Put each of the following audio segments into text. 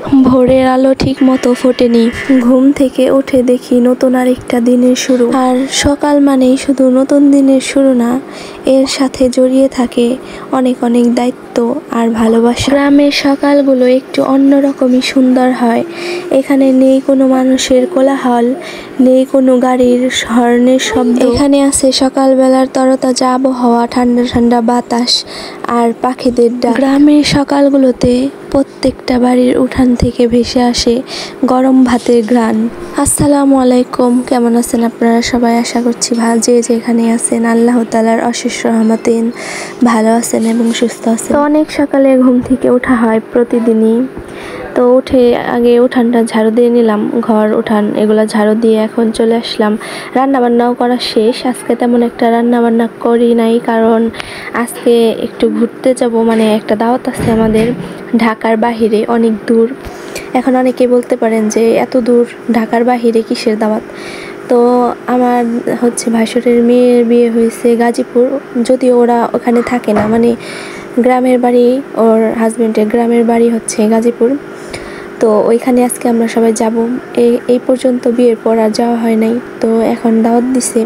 ভোরের আলো ঠিক মতো ফোটেনি। ঘুম থেকে উঠে দেখি নতুন আরেকটা দিনের শুরু। আর সকাল মানেই শুধু নতুন দিনের শুরু না, এর সাথে জড়িয়ে থাকে অনেক অনেক দায়িত্ব আর ভালোবাসা। গ্রামের সকালগুলো একটু অন্যরকমই সুন্দর হয়। এখানে নেই কোনো মানুষের কোলাহল, নেই কোনো গাড়ির হর্নের শব্দ। এখানে আছে সকালবেলার তরতাজা আবহাওয়া, ঠান্ডা ঠান্ডা বাতাস আর পাখিদের ডাক। গ্রামের সকালগুলোতে প্রত্যেকটা বাড়ির উঠান থেকে ভেসে আসে গরম ভাতের ঘ্রাণ। আসসালামু আলাইকুম, কেমন আছেন আপনারা সবাই? আশা করছি যে যেখানে আছেন আল্লাহ তাআলার অশেষ রহমতেন ভালো আছেন এবং সুস্থ আছেন। তো অনেক সকালে ঘুম থেকে ওঠা হয় প্রতিদিনই। তো উঠে আগে উঠানটা ঝাড়ু দিয়ে নিলাম, ঘর উঠান এগুলো ঝাড়ু দিয়ে এখন চলে আসলাম। রান্নাবান্নাও করা শেষ। আজকে তেমন একটা রান্নাবান্না করি নাই, কারণ আজকে একটু ঘুরতে যাব, মানে একটা দাওয়াত আছে আমাদের ঢাকার বাহিরে, অনেক দূর। এখন অনেকে বলতে পারেন যে এত দূর ঢাকার বাহিরে কিসের দাওয়াত? তো আমার ভাসুরের মেয়ের বিয়ে হয়েছে গাজীপুর, যদিও ওরা ওখানে থাকে না, মানে গ্রামের বাড়ি, ওর হাজবেন্ডের গ্রামের বাড়ি গাজীপুর। তো ওইখানে আজকে আমরা সবাই যাব। এই পর্যন্ত বিয়ের পর আর যাওয়া হয় নাই, তো এখন দাওয়াত দিছে।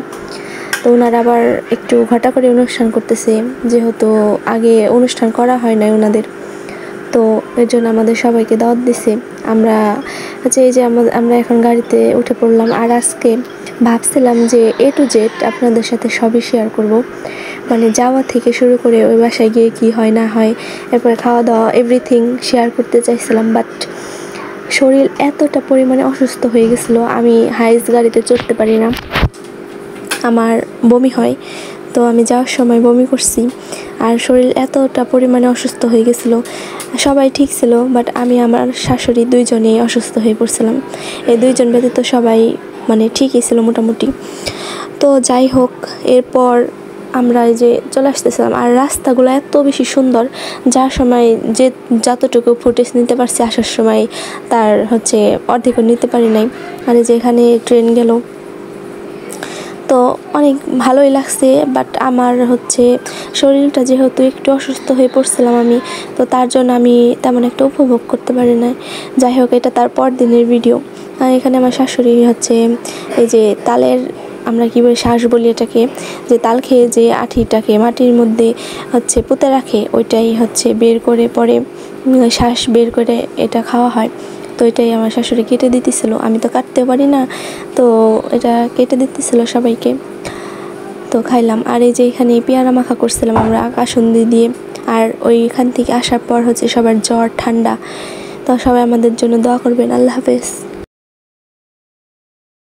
তো ওনারা আবার একটু ঘটা করে অনুষ্ঠান করতেছে, যেহেতু আগে অনুষ্ঠান করা হয় নাই ওনাদের, তো এর জন্য আমাদের সবাইকে দাওয়াত দিছে। আমরা এই যে আমরা এখন গাড়িতে উঠে পড়লাম। আর আজকে ভাবছিলাম যে A to Z আপনাদের সাথে সবই শেয়ার করব, মানে যাওয়া থেকে শুরু করে ওই বাসায় গিয়ে কি হয় না হয়, এরপরে খাওয়া দাওয়া এভরিথিং শেয়ার করতে চাইছিলাম। বাট শরীর এতটা পরিমাণে অসুস্থ হয়ে গেছিলো, আমি হাইস গাড়িতে চড়তে পারি না, আমার বমি হয়। তো আমি যাওয়ার সময় বমি করছি, আর শরীর এতটা পরিমাণে অসুস্থ হয়ে গেছিলো। সবাই ঠিক ছিল, বাট আমি আমার শাশুড়ি দুইজনেই অসুস্থ হয়ে পড়ছিলাম। এই দুইজন ব্যতীত সবাই মানে ঠিকই ছিল মোটামুটি। তো যাই হোক, এরপর আমরা এই যে চলে আসতেছিলাম। আর রাস্তাগুলো এত বেশি সুন্দর, যার সময় যে যতটুকু ফুটেজ নিতে পারছি আসার সময় তার অর্ধেকও নিতে পারি নাই। আর এই যে এখানে ট্রেন গেল, তো অনেক ভালোই লাগছে। বাট আমার শরীরটা যেহেতু একটু অসুস্থ হয়ে পড়ছিলাম আমি, তো তার জন্য আমি তেমন একটা উপভোগ করতে পারি না। যাই হোক, এটা তার পর দিনের ভিডিও। আর এখানে আমার শাশুড়ি এই যে তালের, আমরা কী বলি শ্বাস বলি এটাকে, যে তাল খেয়ে যে আঠিটাকে মাটির মধ্যে পুঁতে রাখে, ওইটাই বের করে পরে শ্বাস বের করে এটা খাওয়া হয়। তো এটাই আমার শাশুড়ি কেটে দিতেছিল, আমি তো কাটতেও পারি না, তো এটা কেটে দিতেছিল সবাইকে। তো খাইলাম। আর এই যে এখানে পেয়ারা মাখা করছিলাম আমরা কাসুন্দি দিয়ে। আর ওইখান থেকে আসার পর সবার জ্বর ঠান্ডা। তো সবাই আমাদের জন্য দোয়া করবেন। আল্লাহ হাফেজ।